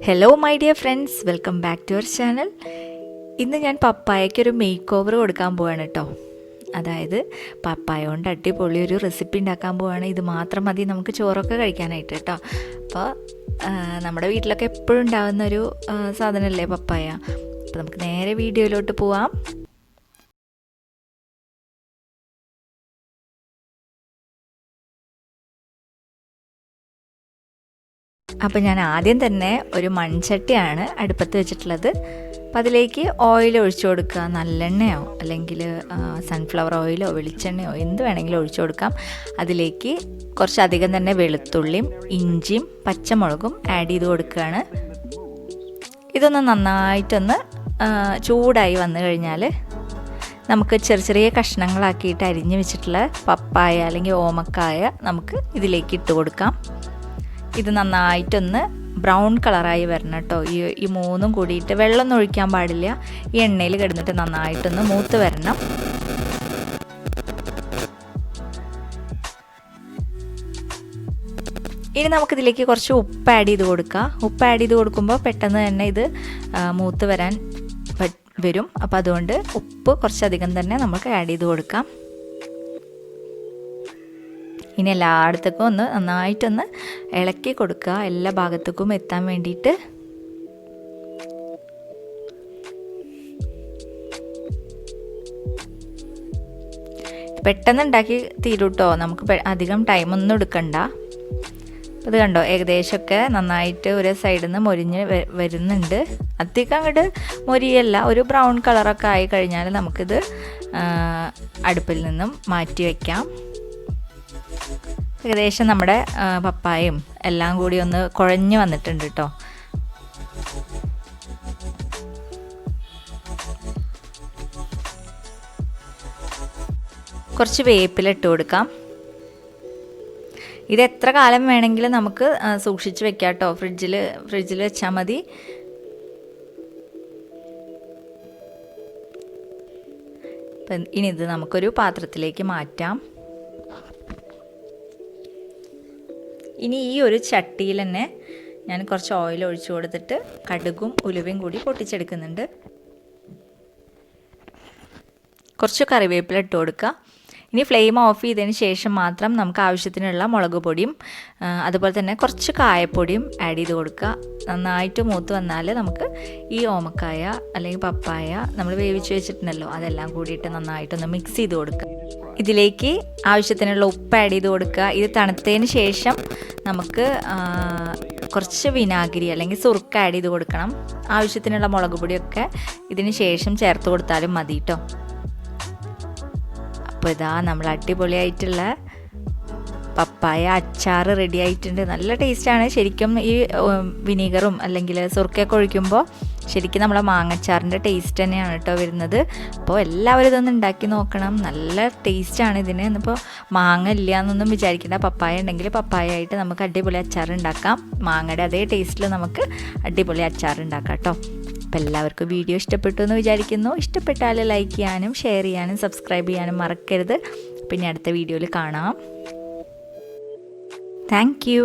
Hello my dear friends, welcome back to our channel. ഇന്ന് ഞാൻ പപ്പായയ്ക്കൊരു make over കൊടുക്കാൻ പോവാണ് കേട്ടോ. അതായത് പപ്പായ കൊണ്ട് അടിപൊളി ഒരു റെസിപ്പി ഉണ്ടാക്കാൻ പോവാണ്. ഇത് മാത്രം മതി നമുക്ക് ചോറൊക്കെ കഴിക്കാനായിട്ട് കേട്ടോ. അപ്പോൾ നമ്മുടെ വീട്ടിലൊക്കെ എപ്പോഴും ഉണ്ടാകുന്നൊരു സാധനമല്ലേ പപ്പായ. അപ്പോൾ നമുക്ക് നേരെ വീഡിയോയിലോട്ട് പോവാം. അപ്പോൾ ഞാൻ ആദ്യം തന്നെ ഒരു മൺചട്ടിയാണ് അടുപ്പത്ത് വെച്ചിട്ടുള്ളത്. അപ്പം അതിലേക്ക് ഓയിൽ ഒഴിച്ചു കൊടുക്കുക. നല്ലെണ്ണയോ അല്ലെങ്കിൽ സൺഫ്ലവർ ഓയിലോ വെളിച്ചെണ്ണയോ എന്ത് വേണമെങ്കിലും ഒഴിച്ചു കൊടുക്കാം. അതിലേക്ക് കുറച്ചധികം തന്നെ വെളുത്തുള്ളിയും ഇഞ്ചിയും പച്ചമുളകും ആഡ് ചെയ്ത് കൊടുക്കുകയാണ്. ഇതൊന്ന് നന്നായിട്ടൊന്ന് ചൂടായി വന്നു കഴിഞ്ഞാൽ നമുക്ക് ചെറിയ ചെറിയ കഷ്ണങ്ങളാക്കിയിട്ട് അരിഞ്ഞ് വെച്ചിട്ടുള്ള പപ്പായ അല്ലെങ്കിൽ ഓമക്കായ നമുക്ക് ഇതിലേക്ക് ഇട്ട് കൊടുക്കാം. ഇത് നന്നായിട്ടൊന്ന് ബ്രൗൺ കളറായി വരണം കേട്ടോ. ഈ മൂന്നും കൂടിയിട്ട് വെള്ളമൊന്നും ഒഴിക്കാൻ പാടില്ല. ഈ എണ്ണയിൽ കിടന്നിട്ട് നന്നായിട്ടൊന്ന് മൂത്ത് വരണം. ഇനി നമുക്കിതിലേക്ക് കുറച്ച് ഉപ്പ് ആഡ് ചെയ്ത് കൊടുക്കാം. ഉപ്പ് ആഡ് ചെയ്ത് കൊടുക്കുമ്പോൾ പെട്ടെന്ന് തന്നെ ഇത് മൂത്ത് വരും. അപ്പോൾ അതുകൊണ്ട് ഉപ്പ് കുറച്ചധികം തന്നെ നമുക്ക് ആഡ് ചെയ്ത് കൊടുക്കാം. ഇനി എല്ലായിടത്തേക്കും ഒന്ന് നന്നായിട്ടൊന്ന് ഇളക്കി കൊടുക്കുക, എല്ലാ ഭാഗത്തേക്കും എത്താൻ വേണ്ടിയിട്ട്. പെട്ടെന്ന് ഉണ്ടാക്കി തീരും കേട്ടോ. നമുക്ക് അധികം ടൈമൊന്നും എടുക്കണ്ട. അത് കണ്ടോ, ഏകദേശമൊക്കെ നന്നായിട്ട് ഒരു സൈഡിൽ നിന്ന് മൊരിഞ്ഞ് വരുന്നുണ്ട്. അധികം അങ്ങോട്ട് മൊരിയല്ല, ഒരു ബ്രൗൺ കളറൊക്കെ ആയി കഴിഞ്ഞാൽ നമുക്കിത് അടുപ്പിൽ നിന്നും മാറ്റി വയ്ക്കാം. ഏകദേശം നമ്മുടെ പപ്പായയും എല്ലാം കൂടി ഒന്ന് കുഴഞ്ഞ് വന്നിട്ടുണ്ട് കേട്ടോ. കുറച്ച് വേപ്പില ഇട്ട് കൊടുക്കാം. ഇത് എത്ര കാലം വേണമെങ്കിലും നമുക്ക് സൂക്ഷിച്ച് വെക്കാം കേട്ടോ. ഫ്രിഡ്ജിൽ വെച്ചാൽ മതി. ഇനി ഇത് നമുക്കൊരു പാത്രത്തിലേക്ക് മാറ്റാം. ഇനി ഈ ഒരു ചട്ടിയിൽ തന്നെ ഞാൻ കുറച്ച് ഓയിൽ ഒഴിച്ചു കൊടുത്തിട്ട് കടുകും ഉലുവയും കൂടി പൊട്ടിച്ചെടുക്കുന്നുണ്ട്. കുറച്ച് കറിവേപ്പില ഇട്ട് കൊടുക്കുക. ഇനി ഫ്ലെയിം ഓഫ് ചെയ്തതിന് ശേഷം മാത്രം നമുക്ക് ആവശ്യത്തിനുള്ള മുളക് പൊടിയും അതുപോലെ തന്നെ കുറച്ച് കായപ്പൊടിയും ആഡ് ചെയ്ത് കൊടുക്കുക. നന്നായിട്ട് മൂത്ത് വന്നാൽ നമുക്ക് ഈ ഓമക്കായ അല്ലെങ്കിൽ പപ്പായ നമ്മൾ വേവിച്ച് വെച്ചിട്ടുണ്ടല്ലോ അതെല്ലാം കൂടിയിട്ട് നന്നായിട്ടൊന്ന് മിക്സ് ചെയ്ത് കൊടുക്കുക. ഇതിലേക്ക് ആവശ്യത്തിനുള്ള ഉപ്പ് ആഡ് ചെയ്ത് കൊടുക്കുക. ഇത് തണുത്തതിന് ശേഷം നമുക്ക് കുറച്ച് വിനാഗിരി അല്ലെങ്കിൽ സുറുക്ക ആഡ് ചെയ്ത് കൊടുക്കണം. ആവശ്യത്തിനുള്ള മുളക് പൊടിയൊക്കെ ഇതിന് ശേഷം ചേർത്ത് കൊടുത്താലും മതി കേട്ടോ. അപ്പോൾ ഇതാ നമ്മൾ അടിപൊളിയായിട്ടുള്ള പപ്പായ അച്ചാർ റെഡി ആയിട്ടുണ്ട്. നല്ല ടേസ്റ്റാണ് ശരിക്കും. ഈ വിനീഗറും അല്ലെങ്കിൽ സുർക്കയൊക്കെ ഒഴിക്കുമ്പോൾ ശരിക്കും നമ്മളെ മാങ്ങച്ചാറിൻ്റെ ടേസ്റ്റ് തന്നെയാണ് കേട്ടോ വരുന്നത്. അപ്പോൾ എല്ലാവരും ഇതൊന്ന് ഉണ്ടാക്കി നോക്കണം. നല്ല ടേസ്റ്റാണ് ഇതിന്. ഇന്നിപ്പോൾ മാങ്ങ ഇല്ല എന്നൊന്നും വിചാരിക്കേണ്ട. പപ്പായ ഉണ്ടെങ്കിൽ പപ്പായ ആയിട്ട് നമുക്ക് അടിപൊളി അച്ചാർ ഉണ്ടാക്കാം. മാങ്ങയുടെ അതേ ടേസ്റ്റിൽ നമുക്ക് അടിപൊളി അച്ചാർ ഉണ്ടാക്കാം കേട്ടോ. അപ്പോൾ എല്ലാവർക്കും വീഡിയോ ഇഷ്ടപ്പെട്ടു എന്ന് വിചാരിക്കുന്നു. ഇഷ്ടപ്പെട്ടാൽ ലൈക്ക് ചെയ്യാനും ഷെയർ ചെയ്യാനും സബ്സ്ക്രൈബ് ചെയ്യാനും മറക്കരുത്. പിന്നെ അടുത്ത വീഡിയോയിൽ കാണാം. Thank you.